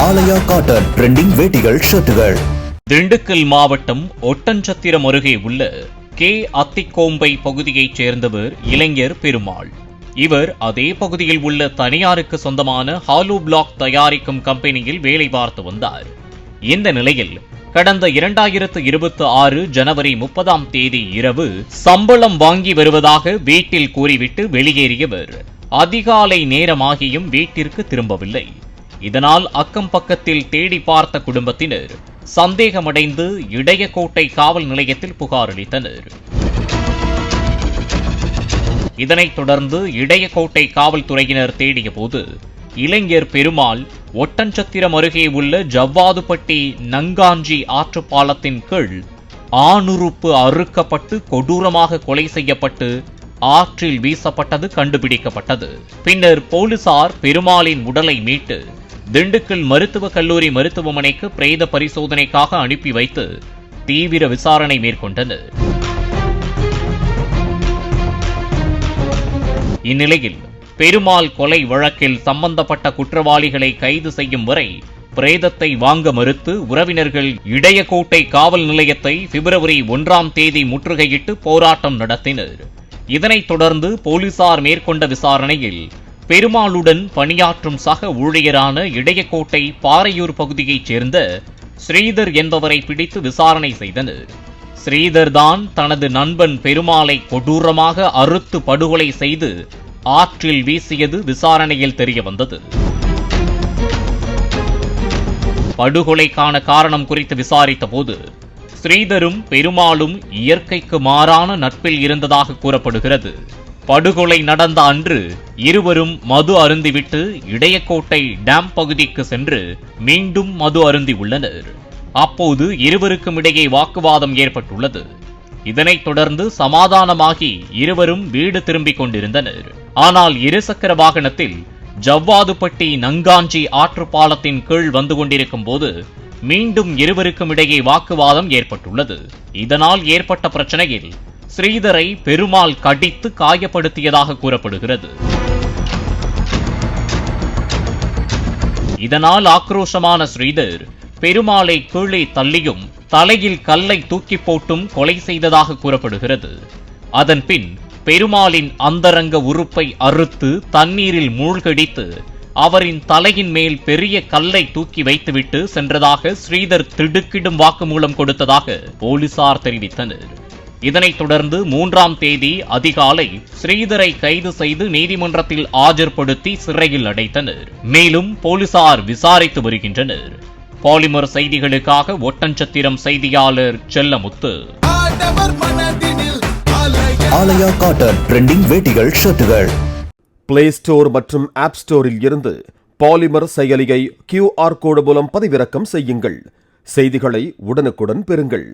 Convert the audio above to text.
ஆலயா cotton trending வேட்டிகள் ஷர்ட்டுகள். திண்டுக்கல் மாவட்டம் ஒட்டன்சத்திரம் அருகே உள்ள கே அத்திக்கோம்பை பகுதியைச் சேர்ந்தவர் இளைஞர் பெருமாள். இவர் அதே பகுதியில் உள்ள தனியாருக்கு சொந்தமான ஹாலோ பிளாக் தயாரிக்கும் கம்பெனியில் வேலை பார்த்து வந்தார். இந்த நிலையில் கடந்த 2026 ஜனவரி 30 இரவு சம்பளம் வாங்கி வருவதாக வீட்டில் கூறிவிட்டு வெளியேறியவர் அதிகாலை நேரமாகியும் வீட்டிற்கு திரும்பவில்லை. இதனால் அக்கம் பக்கத்தில் தேடி பார்த்த குடும்பத்தினர் சந்தேகமடைந்து இடையக்கோட்டை காவல் நிலையத்தில் புகார் அளித்தனர். இதனைத் தொடர்ந்து இடையக்கோட்டை காவல்துறையினர் தேடிய போது இளைஞர் பெருமாள் ஒட்டன்சத்திரம் அருகே உள்ள ஜவ்வாதுப்பட்டி நங்காஞ்சி ஆற்றுப்பாலத்தின் கீழ் ஆணுறுப்பு அறுக்கப்பட்டு கொடூரமாக கொலை செய்யப்பட்டு ஆற்றில் வீசப்பட்டது கண்டுபிடிக்கப்பட்டது. பின்னர் போலீசார் பெருமாளின் உடலை மீட்டு திண்டுக்கல் மருத்துவக் கல்லூரி மருத்துவமனைக்கு பிரேத பரிசோதனைக்காக அனுப்பி வைத்து தீவிர விசாரணை மேற்கொண்டனர். இந்நிலையில் பெருமாள் கொலை வழக்கில் சம்பந்தப்பட்ட குற்றவாளிகளை கைது செய்யும் வரை பிரேதத்தை வாங்க மறுத்து உறவினர்கள் இடையக்கோட்டை காவல் நிலையத்தை பிப்ரவரி 1 முற்றுகையிட்டு போராட்டம் நடத்தினர். இதனைத் தொடர்ந்து போலீசார் மேற்கொண்ட விசாரணையில் பெருமாளுடன் பணியாற்றும் சக ஊழியரான இடையக்கோட்டை பாறையூர் பகுதியைச் சேர்ந்த ஸ்ரீதர் என்பவரை பிடித்து விசாரணை செய்தனர். ஸ்ரீதர் தான் தனது நண்பன் பெருமாளை கொடூரமாக அறுத்து படுகொலை செய்து ஆற்றில் வீசியது விசாரணையில் தெரியவந்தது. படுகொலைக்கான காரணம் குறித்து விசாரித்த போது ஸ்ரீதரும் பெருமாளும் இயற்கைக்கு மாறான நட்பில் இருந்ததாக கூறப்படுகிறது. படுகொலை நடந்த அன்று இருவரும் மது அருந்திவிட்டு இடையக்கோட்டை டேம் பகுதிக்கு சென்று மீண்டும் மது அருந்தி உள்ளனர். அப்போது இருவருக்கும் இடையே வாக்குவாதம் ஏற்பட்டுள்ளது. இதனைத் தொடர்ந்து சமாதானமாகி இருவரும் வீடு திரும்பிக் கொண்டிருந்தனர். ஆனால் இருசக்கர வாகனத்தில் ஜவ்வாதுப்பட்டி நங்காஞ்சி ஆற்றுப்பாலத்தின் கீழ் வந்து கொண்டிருக்கும் போது மீண்டும் இருவருக்கும் இடையே வாக்குவாதம் ஏற்பட்டுள்ளது. இதனால் ஏற்பட்ட பிரச்சனையில் ஸ்ரீதரை பெருமாள் கடித்து காயப்படுத்தியதாக கூறப்படுகிறது. இதனால் ஆக்ரோஷமான ஸ்ரீதர் பெருமாளை கீழே தள்ளியும் தலையில் கல்லை தூக்கி போட்டும் கொலை செய்ததாக கூறப்படுகிறது. அதன்பின் பெருமாளின் அந்தரங்க உறுப்பை அறுத்து தண்ணீரில் மூழ்கடித்து அவரின் தலையின் மேல் பெரிய கல்லை தூக்கி வைத்துவிட்டு சென்றதாக ஸ்ரீதர் திடுக்கிடும் வாக்குமூலம் கொடுத்ததாக போலீசார் தெரிவித்தனர். இதனைத் தொடர்ந்து 3 அதிகாலை ஸ்ரீதரை கைது செய்து நீதிமன்றத்தில் ஆஜர்படுத்தி சிறையில் அடைத்தனர். மேலும் போலீசார் விசாரித்து வருகின்றனர். பாலிமர் செய்திகளுக்காக ஒட்டன்சத்திரம் செய்தியாளர் செல்லமுத்து. ஆலயா காட்டன் ட்ரெண்டிங் வேட்டிகள் ஷர்ட்டுகள். பிளே ஸ்டோர் மற்றும் ஆப் ஸ்டோரில் இருந்து பாலிமர் செயலியை QR கோடு மூலம் பதிவிறக்கம் செய்யுங்கள். செய்திகளை உடனுக்குடன் பெறுங்கள்.